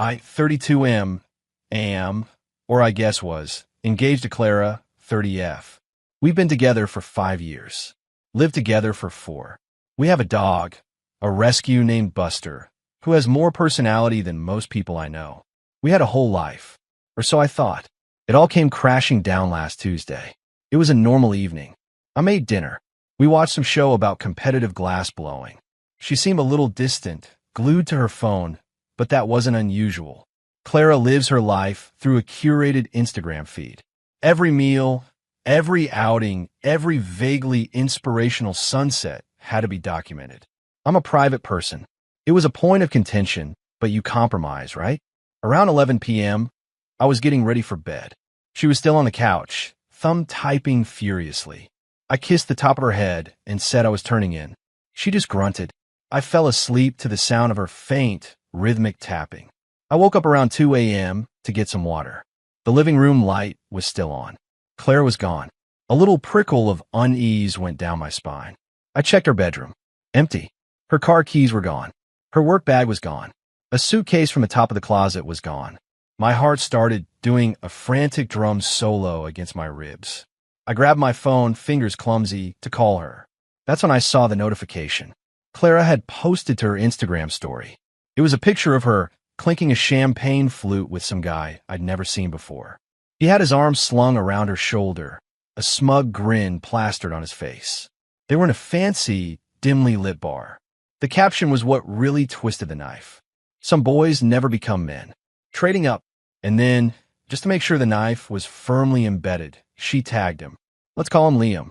I, 32M, am, or I guess was, engaged to Clara, 30F. We've been together for 5 years. Lived together for 4. We have a dog, a rescue named Buster, who has more personality than most people I know. We had a whole life, or so I thought. It all came crashing down last Tuesday. It was a normal evening. I made dinner. We watched some show about competitive glass blowing. She seemed a little distant, glued to her phone, but that wasn't unusual. Clara lives her life through a curated Instagram feed. Every meal, every outing, every vaguely inspirational sunset had to be documented. I'm a private person. It was a point of contention, but you compromise, right? Around 11 p.m., I was getting ready for bed. She was still on the couch, thumb typing furiously. I kissed the top of her head and said I was turning in. She just grunted. I fell asleep to the sound of her faint, rhythmic tapping. I woke up around 2 a.m. to get some water. The living room light was still on. Claire was gone. A little prickle of unease went down my spine. I checked her bedroom. Empty. Her car keys were gone. Her work bag was gone. A suitcase from the top of the closet was gone. My heart started doing a frantic drum solo against my ribs. I grabbed my phone, fingers clumsy, to call her. That's when I saw the notification. Clara had posted to her Instagram story. It was a picture of her clinking a champagne flute with some guy I'd never seen before. He had his arms slung around her shoulder, a smug grin plastered on his face. They were in a fancy, dimly lit bar. The caption was what really twisted the knife. Some boys never become men. Trading up, and then, just to make sure the knife was firmly embedded, she tagged him. Let's call him Liam.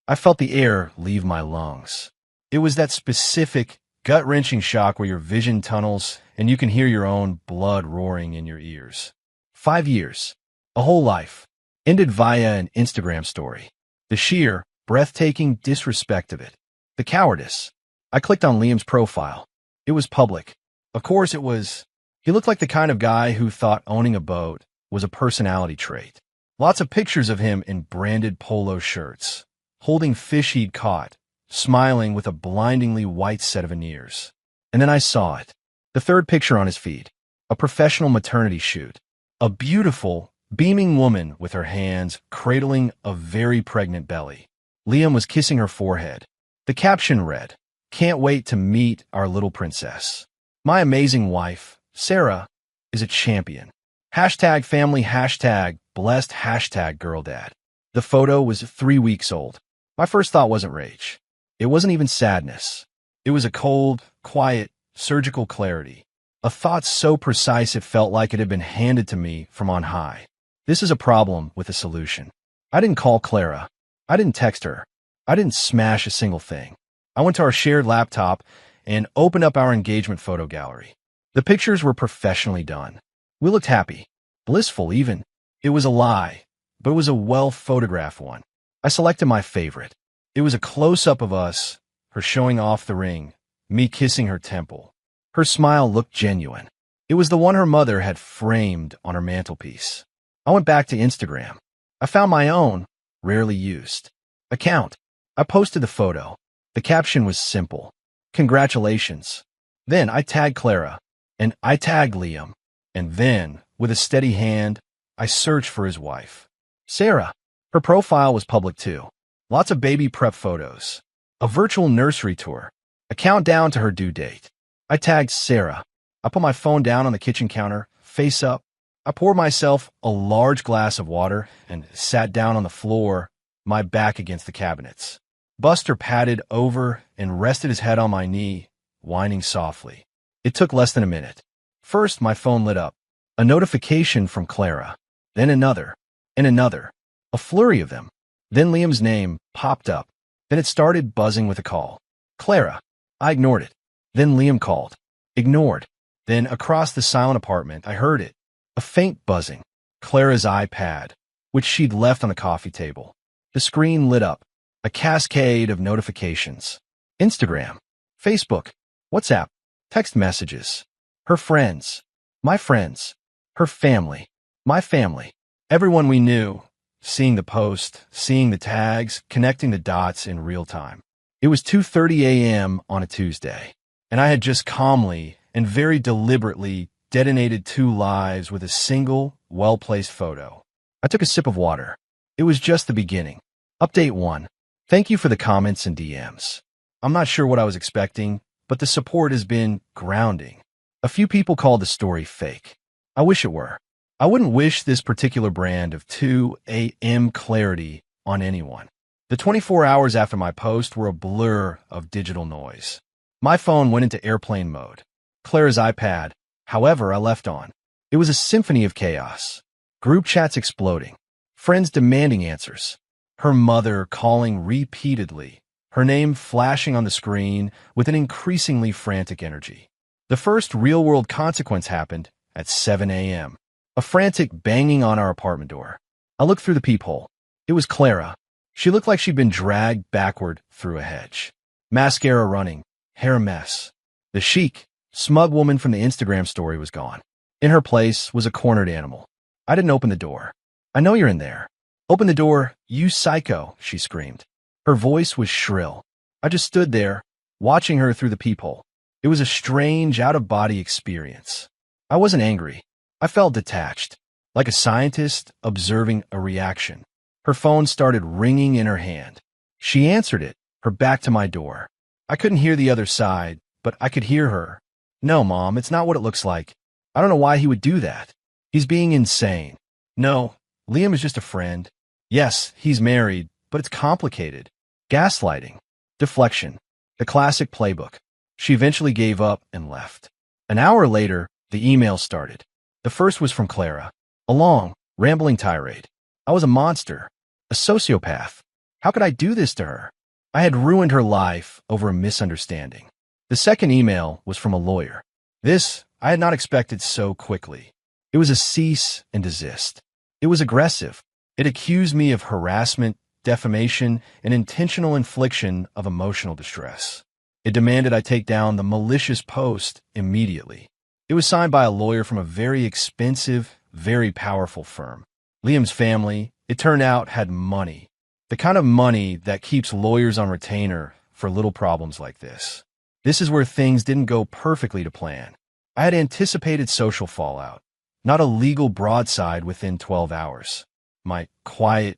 I felt the air leave my lungs. It was that specific, gut-wrenching shock where your vision tunnels and you can hear your own blood roaring in your ears. 5 years. A whole life. Ended via an Instagram story. The sheer, breathtaking disrespect of it. The cowardice. I clicked on Liam's profile. It was public. Of course it was. He looked like the kind of guy who thought owning a boat was a personality trait. Lots of pictures of him in branded polo shirts, holding fish he'd caught, smiling with a blindingly white set of veneers. And then I saw it. The third picture on his feed. A professional maternity shoot. A beautiful, beaming woman with her hands cradling a very pregnant belly. Liam was kissing her forehead. The caption read, "Can't wait to meet our little princess. My amazing wife, Sarah, is a champion. Hashtag family, hashtag blessed, hashtag girl dad." The photo was 3 weeks old. My first thought wasn't rage. It wasn't even sadness. It was a cold, quiet, surgical clarity. A thought so precise it felt like it had been handed to me from on high. This is a problem with a solution. I didn't call Clara. I didn't text her. I didn't smash a single thing. I went to our shared laptop and opened up our engagement photo gallery. The pictures were professionally done. We looked happy, blissful even. It was a lie, but it was a well-photographed one. I selected my favorite. It was a close-up of us, her showing off the ring, me kissing her temple. Her smile looked genuine. It was the one her mother had framed on her mantelpiece. I went back to Instagram. I found my own, rarely used, account. I posted the photo. The caption was simple. Congratulations. Then I tagged Clara, and I tagged Liam, and then, with a steady hand, I searched for his wife. Sarah. Her profile was public too. Lots of baby prep photos. A virtual nursery tour. A countdown to her due date. I tagged Sarah. I put my phone down on the kitchen counter, face up. I poured myself a large glass of water and sat down on the floor, my back against the cabinets. Buster patted over and rested his head on my knee, whining softly. It took less than a minute. First, my phone lit up. A notification from Clara. Then another. And another. A flurry of them. Then Liam's name popped up. Then it started buzzing with a call. Clara. I ignored it. Then Liam called. Ignored. Then across the silent apartment, I heard it. A faint buzzing. Clara's iPad, which she'd left on the coffee table. The screen lit up. A cascade of notifications. Instagram. Facebook. WhatsApp. Text messages. Her friends. My friends. Her family. My family. Everyone we knew. Seeing the post, seeing the tags, connecting the dots in real time. It was 2:30 a.m. on a Tuesday, and I had just calmly and very deliberately detonated 2 lives with a single, well-placed photo. I took a sip of water. It was just the beginning. Update 1. Thank you for the comments and DMs. I'm not sure what I was expecting, but the support has been grounding. A few people called the story fake. I wish it were. I wouldn't wish this particular brand of 2 a.m. clarity on anyone. The 24 hours after my post were a blur of digital noise. My phone went into airplane mode. Clara's iPad, however, I left on. It was a symphony of chaos. Group chats exploding. Friends demanding answers. Her mother calling repeatedly. Her name flashing on the screen with an increasingly frantic energy. The first real-world consequence happened at 7 a.m. A frantic banging on our apartment door. I looked through the peephole. It was Clara. She looked like she'd been dragged backward through a hedge. Mascara running, hair a mess. The chic, smug woman from the Instagram story was gone. In her place was a cornered animal. I didn't open the door. I know you're in there. Open the door, you psycho, she screamed. Her voice was shrill. I just stood there, watching her through the peephole. It was a strange, out-of-body experience. I wasn't angry. I felt detached, like a scientist observing a reaction. Her phone started ringing in her hand. She answered it, her back to my door. I couldn't hear the other side, but I could hear her. No, Mom, it's not what it looks like. I don't know why he would do that. He's being insane. No, Liam is just a friend. Yes, he's married, but it's complicated. Gaslighting. Deflection. The classic playbook. She eventually gave up and left. An hour later, the email started. The first was from Clara. A long, rambling tirade. I was a monster. A sociopath. How could I do this to her? I had ruined her life over a misunderstanding. The second email was from a lawyer. This I had not expected so quickly. It was a cease and desist. It was aggressive. It accused me of harassment, defamation, and intentional infliction of emotional distress. It demanded I take down the malicious post immediately. It was signed by a lawyer from a very expensive, very powerful firm. Liam's family, it turned out, had money. The kind of money that keeps lawyers on retainer for little problems like this. This is where things didn't go perfectly to plan. I had anticipated social fallout, not a legal broadside within 12 hours. My quiet,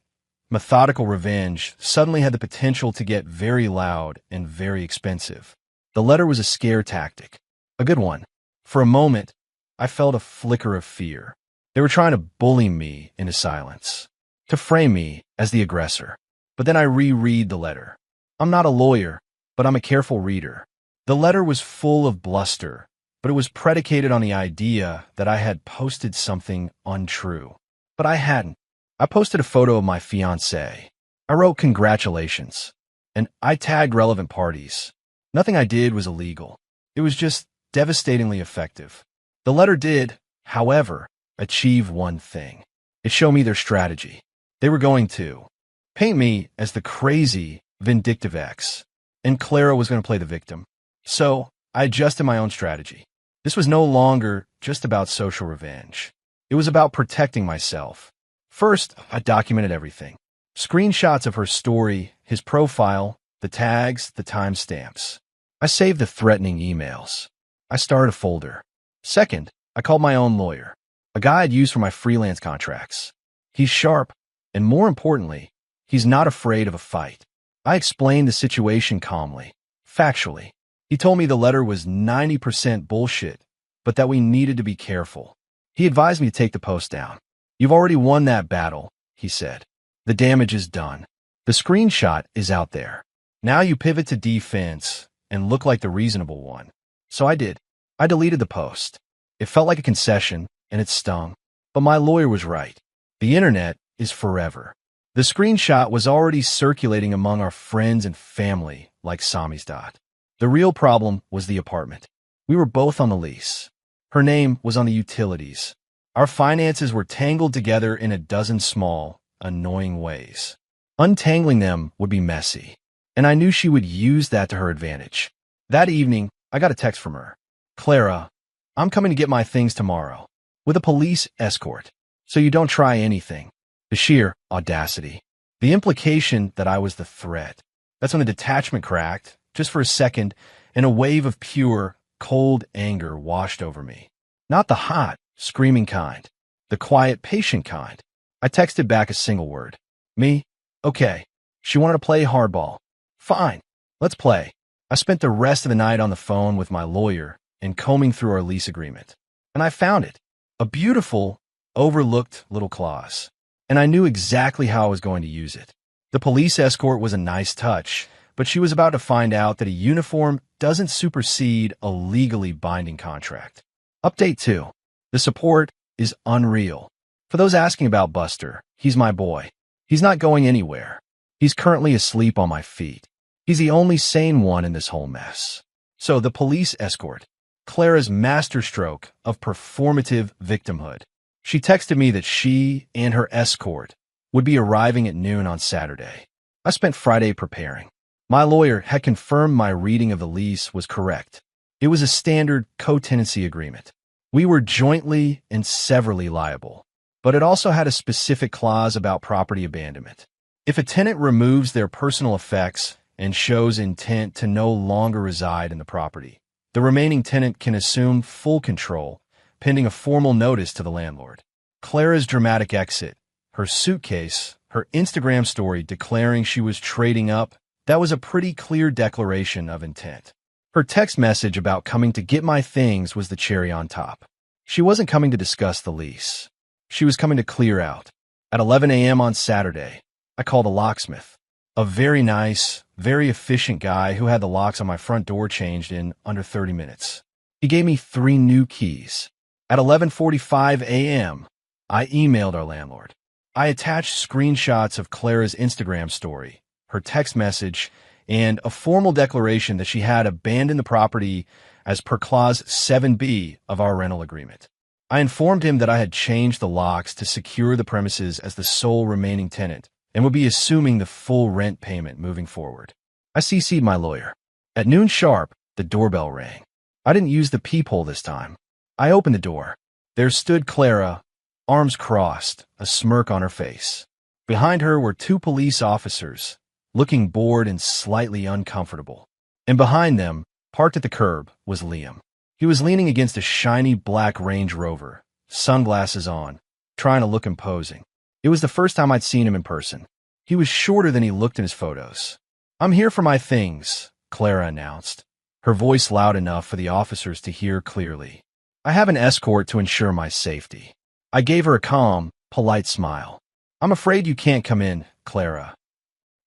methodical revenge suddenly had the potential to get very loud and very expensive. The letter was a scare tactic, a good one. For a moment, I felt a flicker of fear. They were trying to bully me into silence, to frame me as the aggressor. But then I reread the letter. I'm not a lawyer, but I'm a careful reader. The letter was full of bluster, but it was predicated on the idea that I had posted something untrue. But I hadn't. I posted a photo of my fiancée. I wrote congratulations, and I tagged relevant parties. Nothing I did was illegal. It was just devastatingly effective. The letter did, however, achieve one thing. It showed me their strategy. They were going to paint me as the crazy, vindictive ex, and Clara was going to play the victim. So I adjusted my own strategy. This was no longer just about social revenge. It was about protecting myself. First, I documented everything. Screenshots of her story, his profile, the tags, the timestamps. I saved the threatening emails. I started a folder. Second, I called my own lawyer, a guy I'd used for my freelance contracts. He's sharp, and more importantly, he's not afraid of a fight. I explained the situation calmly, factually. He told me the letter was 90% bullshit, but that we needed to be careful. He advised me to take the post down. You've already won that battle, he said. The damage is done. The screenshot is out there. Now you pivot to defense and look like the reasonable one. So I did. I deleted the post. It felt like a concession, and it stung. But my lawyer was right. The internet is forever. The screenshot was already circulating among our friends and family like samizdat. The real problem was the apartment. We were both on the lease. Her name was on the utilities. Our finances were tangled together in a dozen small, annoying ways. Untangling them would be messy, and I knew she would use that to her advantage. That evening, I got a text from her. Clara, I'm coming to get my things tomorrow, with a police escort, so you don't try anything. The sheer audacity. The implication that I was the threat. That's when the detachment cracked, just for a second, and a wave of pure, cold anger washed over me. Not the hot, screaming kind. The quiet, patient kind. I texted back a single word. Me? Okay. She wanted to play hardball. Fine. Let's play. I spent the rest of the night on the phone with my lawyer and combing through our lease agreement. And I found it. A beautiful, overlooked little clause. And I knew exactly how I was going to use it. The police escort was a nice touch, but she was about to find out that a uniform doesn't supersede a legally binding contract. Update 2. The support is unreal. For those asking about Buster, he's my boy. He's not going anywhere. He's currently asleep on my feet. He's the only sane one in this whole mess. So the police escort, Clara's masterstroke of performative victimhood. She texted me that she and her escort would be arriving at noon on Saturday. I spent Friday preparing. My lawyer had confirmed my reading of the lease was correct. It was a standard co-tenancy agreement. We were jointly and severally liable, but it also had a specific clause about property abandonment. If a tenant removes their personal effects and shows intent to no longer reside in the property, the remaining tenant can assume full control, pending a formal notice to the landlord. Clara's dramatic exit, her suitcase, her Instagram story declaring she was trading up, that was a pretty clear declaration of intent. Her text message about coming to get my things was the cherry on top. She wasn't coming to discuss the lease. She was coming to clear out. At 11 a.m. on Saturday, I called a locksmith. A very nice, very efficient guy who had the locks on my front door changed in under 30 minutes. He gave me 3 new keys. At 11:45 a.m., I emailed our landlord. I attached screenshots of Clara's Instagram story, her text message, and a formal declaration that she had abandoned the property as per Clause 7B of our rental agreement. I informed him that I had changed the locks to secure the premises as the sole remaining tenant and would be assuming the full rent payment moving forward. I CC'd my lawyer. At noon sharp, the doorbell rang. I didn't use the peephole this time. I opened the door. There stood Clara, arms crossed, a smirk on her face. Behind her were 2 police officers, looking bored and slightly uncomfortable. And behind them, parked at the curb, was Liam. He was leaning against a shiny black Range Rover, sunglasses on, trying to look imposing. It was the first time I'd seen him in person. He was shorter than he looked in his photos. "I'm here for my things," Clara announced, her voice loud enough for the officers to hear clearly. "I have an escort to ensure my safety." I gave her a calm, polite smile. "I'm afraid you can't come in, Clara."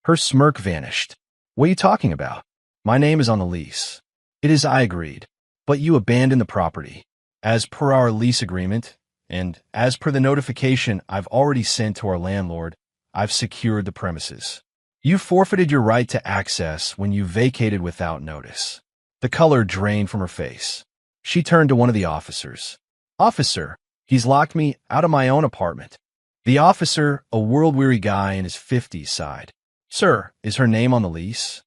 Her smirk vanished. "What are you talking about? My name is on the lease." "It is," I agreed. "But you abandoned the property. As per our lease agreement, and as per the notification I've already sent to our landlord, I've secured the premises. You forfeited your right to access when you vacated without notice." The color drained from her face. She turned to one of the officers. "Officer, he's locked me out of my own apartment." The officer, a world-weary guy in his 50s, sighed. "Sir, is her name on the lease?"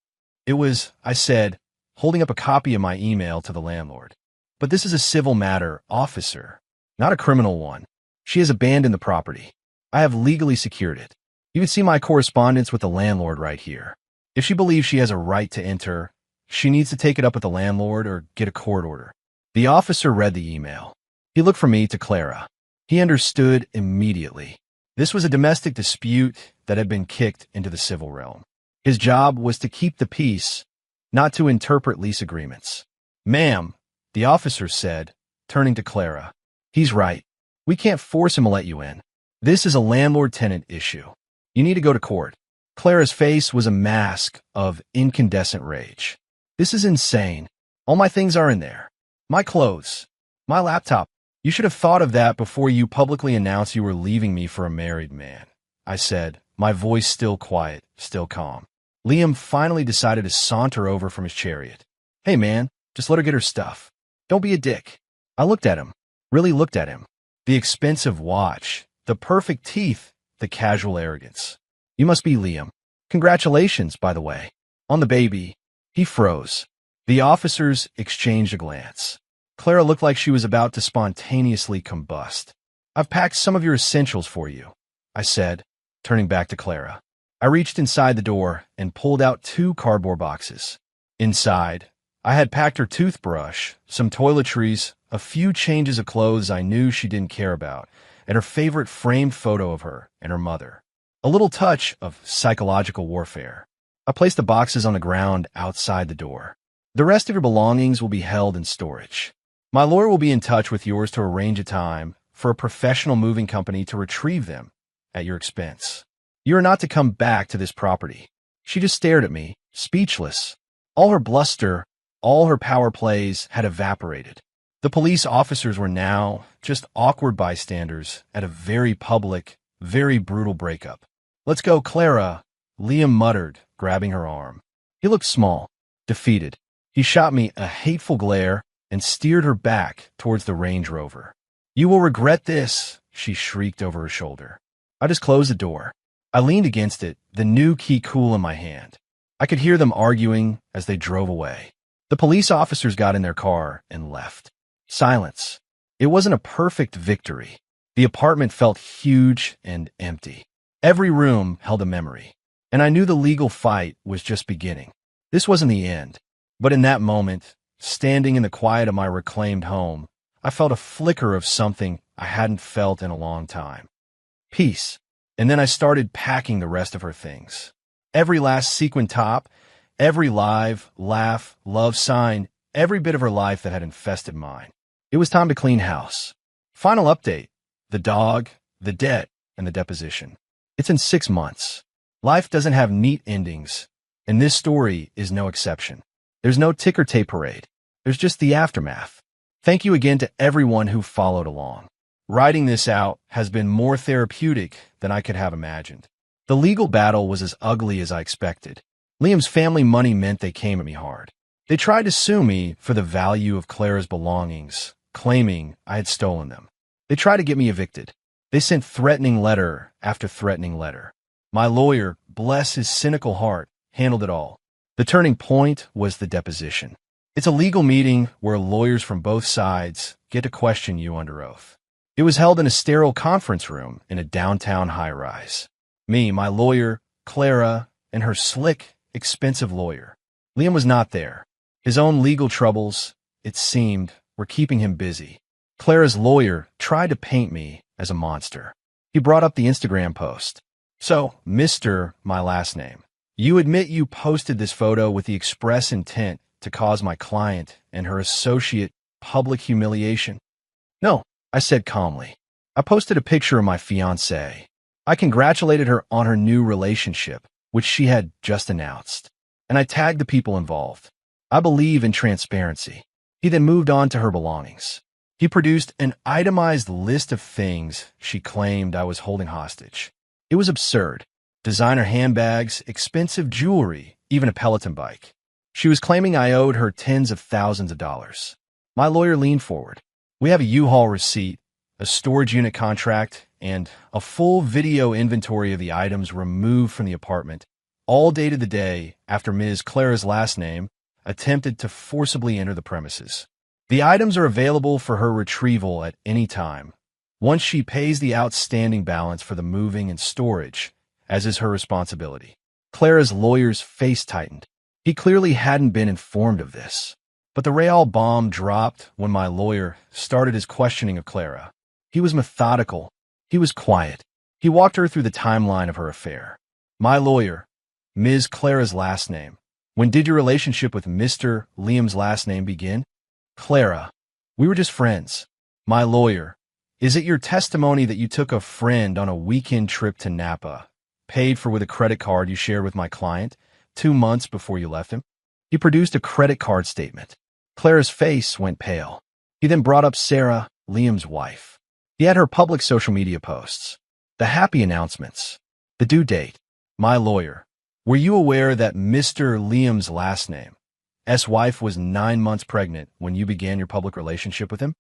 "It was," I said, holding up a copy of my email to the landlord. "But this is a civil matter, officer, not a criminal one. She has abandoned the property. I have legally secured it. You can see my correspondence with the landlord right here. If she believes she has a right to enter, she needs to take it up with the landlord or get a court order." The officer read the email. He looked from me to Clara. He understood immediately. This was a domestic dispute that had been kicked into the civil realm. His job was to keep the peace, not to interpret lease agreements. "Ma'am," the officer said, turning to Clara, "he's right. We can't force him to let you in. This is a landlord-tenant issue. You need to go to court." Clara's face was a mask of incandescent rage. "This is insane. All my things are in there. My clothes. My laptop. You should have thought of that before you publicly announced you were leaving me for a married man," I said, my voice still quiet, still calm. Liam finally decided to saunter over from his chariot. "Hey man, just let her get her stuff. Don't be a dick." I looked at him, really looked at him. The expensive watch, the perfect teeth, the casual arrogance. "You must be Liam. Congratulations, by the way, on the baby." He froze. The officers exchanged a glance. Clara looked like she was about to spontaneously combust. "I've packed some of your essentials for you," I said, turning back to Clara. I reached inside the door and pulled out 2 cardboard boxes. Inside, I had packed her toothbrush, some toiletries, a few changes of clothes I knew she didn't care about, and her favorite framed photo of her and her mother. A little touch of psychological warfare. I placed the boxes on the ground outside the door. The rest of your belongings will be held in storage. My lawyer will be in touch with yours to arrange a time for a professional moving company to retrieve them at your expense. You are not to come back to this property. She just stared at me, speechless. All her bluster, all her power plays had evaporated. The police officers were now just awkward bystanders at a very public, very brutal breakup. "Let's go, Clara," Liam muttered, grabbing her arm. He looked small, defeated. He shot me a hateful glare and steered her back towards the Range Rover. "You will regret this," she shrieked over her shoulder. I just closed the door. I leaned against it, the new key cool in my hand. I could hear them arguing as they drove away. The police officers got in their car and left. Silence. It wasn't a perfect victory. The apartment felt huge and empty. Every room held a memory, and I knew the legal fight was just beginning. This wasn't the end, but in that moment, standing in the quiet of my reclaimed home, I felt a flicker of something I hadn't felt in a long time. Peace. And then I started packing the rest of her things. Every last sequin top, every live, laugh, love sign, every bit of her life that had infested mine. It was time to clean house. Final update: the dog, the debt, and the deposition. It's in 6 months. Life doesn't have neat endings, and this story is no exception. There's no ticker tape parade. There's just the aftermath. Thank you again to everyone who followed along. Writing this out has been more therapeutic than I could have imagined. The legal battle was as ugly as I expected. Liam's family money meant they came at me hard. They tried to sue me for the value of Clara's belongings, claiming I had stolen them. They tried to get me evicted. They sent threatening letter after threatening letter. My lawyer, bless his cynical heart, handled it all. The turning point was the deposition. It's a legal meeting where lawyers from both sides get to question you under oath. It was held in a sterile conference room in a downtown high-rise. Me, my lawyer, Clara, and her slick, expensive lawyer. Liam was not there. His own legal troubles, it seemed, were keeping him busy. Clara's lawyer tried to paint me as a monster. He brought up the Instagram post. "So, Mr. my last name, you admit you posted this photo with the express intent to cause my client and her associate public humiliation?" "No," I said calmly. "I posted a picture of my fiancée. I congratulated her on her new relationship, which she had just announced, and I tagged the people involved. I believe in transparency." He then moved on to her belongings. He produced an itemized list of things she claimed I was holding hostage. It was absurd. Designer handbags, expensive jewelry, even a Peloton bike. She was claiming I owed her tens of thousands of dollars. My lawyer leaned forward. "We have a U-Haul receipt, a storage unit contract, and a full video inventory of the items removed from the apartment, all dated the day after Ms. Clara's last name attempted to forcibly enter the premises. The items are available for her retrieval at any time, once she pays the outstanding balance for the moving and storage, as is her responsibility." Clara's lawyer's face tightened. He clearly hadn't been informed of this. But the real bomb dropped when my lawyer started his questioning of Clara. He was methodical. He was quiet. He walked her through the timeline of her affair. "My lawyer, Ms. Clara's last name. When did your relationship with Mr. Liam's last name begin?" "Clara, we were just friends." "My lawyer, is it your testimony that you took a friend on a weekend trip to Napa, paid for with a credit card you shared with my client, 2 months before you left him?" He produced a credit card statement. Clara's face went pale. He then brought up Sarah, Liam's wife. He had her public social media posts, the happy announcements, the due date. "My lawyer, were you aware that Mr. Liam's last name, wife, was 9 months pregnant when you began your public relationship with him?"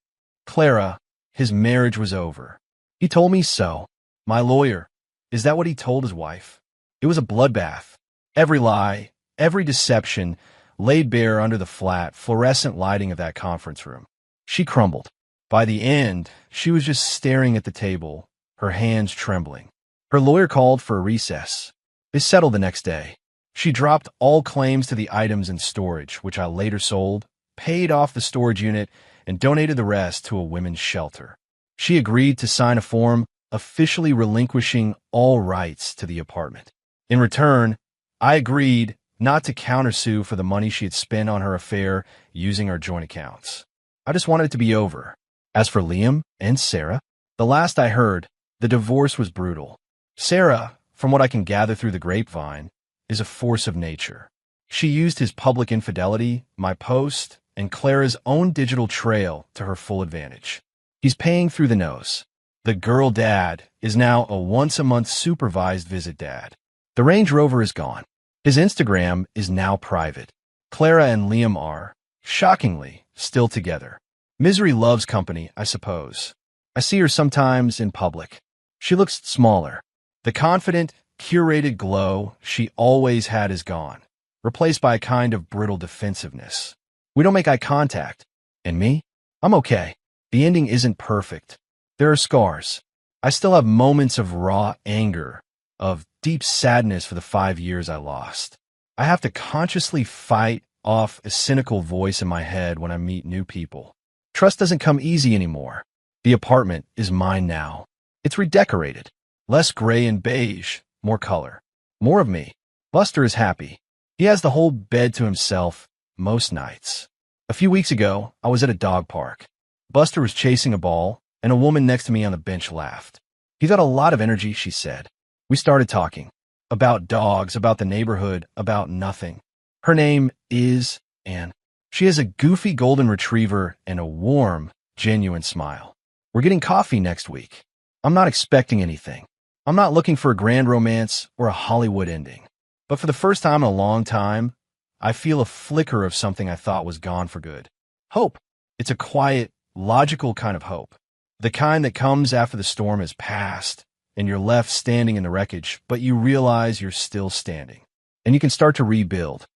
"Clara, his marriage was over. He told me so." "My lawyer, is that what he told his wife?" It was a bloodbath. Every lie, every deception laid bare under the flat, fluorescent lighting of that conference room. She crumbled. By the end, she was just staring at the table, her hands trembling. Her lawyer called for a recess. They settled the next day. She dropped all claims to the items in storage, which I later sold, paid off the storage unit, and donated the rest to a women's shelter. She agreed to sign a form officially relinquishing all rights to the apartment. In return, I agreed not to countersue for the money she had spent on her affair using our joint accounts. I just wanted it to be over. As for Liam and Sarah, the last I heard, the divorce was brutal. Sarah, from what I can gather through the grapevine, is a force of nature. She used his public infidelity, my post, and Clara's own digital trail to her full advantage. He's paying through the nose. The girl dad is now a once-a-month supervised visit dad. The Range Rover is gone. His Instagram is now private. Clara and Liam are, shockingly, still together. Misery loves company, I suppose. I see her sometimes in public. She looks smaller. The confident, curated glow she always had is gone, replaced by a kind of brittle defensiveness. We don't make eye contact. And me? I'm okay. The ending isn't perfect. There are scars. I still have moments of raw anger, of deep sadness for the 5 years I lost. I have to consciously fight off a cynical voice in my head when I meet new people. Trust doesn't come easy anymore. The apartment is mine now. It's redecorated. Less gray and beige, more color. More of me. Buster is happy. He has the whole bed to himself most nights. A few weeks ago, I was at a dog park. Buster was chasing a ball, and a woman next to me on the bench laughed. He's got a lot of energy, she said. We started talking. About dogs, about the neighborhood, about nothing. Her name is Anne. She has a goofy golden retriever and a warm, genuine smile. We're getting coffee next week. I'm not expecting anything. I'm not looking for a grand romance or a Hollywood ending. But for the first time in a long time, I feel a flicker of something I thought was gone for good. Hope. It's a quiet, logical kind of hope. The kind that comes after the storm has passed and you're left standing in the wreckage, but you realize you're still standing. And you can start to rebuild.